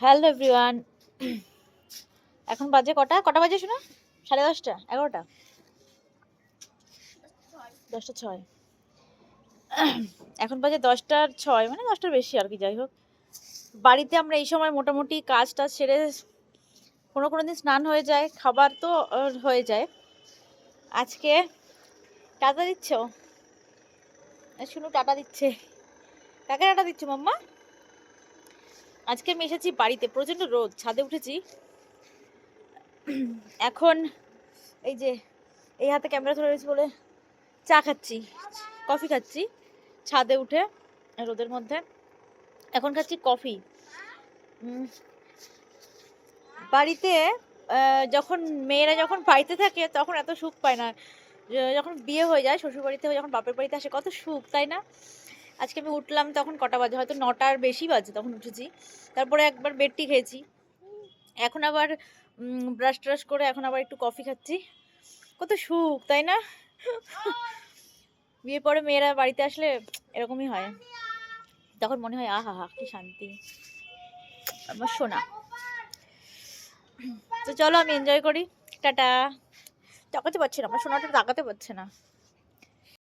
Hello everyone. এখন বাজে কটা কটা বাজে শোনা? 10:30, 11টা, 10টা 6। এখন বাজে 10টা 6, মানে 10টার বেশি আর কি। যাই হোক, বাড়িতে আমরা এই সময় মোটামুটি কাজ টাজ সেরে কোনো কোনো দিন স্নান হয়ে যায়, খাবার তো হয়ে যায়। আজকে টাটা দিচ্ছ? শুনু টাটা দিচ্ছে। কাকে টাটা দিচ্ছ মাম্মা? আজকে আমি এসেছি বাড়িতে, প্রচণ্ড রোদ, ছাদে উঠেছি। এখন এই যে এই হাতে ক্যামেরা ধরে রয়েছে বলে চা খাচ্ছি, কফি খাচ্ছি ছাদে উঠে রোদের মধ্যে। এখন খাচ্ছি কফি। বাড়িতে যখন মেয়েরা যখন বাড়িতে থাকে তখন এত সুখ পায় না। যখন বিয়ে হয়ে যায়, শ্বশুর বাড়িতে হয়ে যখন বাপের বাড়িতে আসে কত সুখ, তাই না? আজকে আমি উঠলাম তখন কটা বাজে, হয়তো 9টার বেশি বাজে, তখন উঠেছি। তারপরে একবার বেডটি খেয়েছি, এখন আবার ব্রাশ ট্রাশ করে এখন আবার একটু কফি খাচ্ছি। কত সুখ, তাই না? বিয়ের পরে মেয়েরা বাড়িতে আসলে এরকমই হয়, তখন মনে হয় আহা হা কি শান্তি আমার সোনা। তো চলো আমি এনজয় করি। টাটা। তাকাতে পারছি না, আমার সোনাটা তাকাতে পারছে না।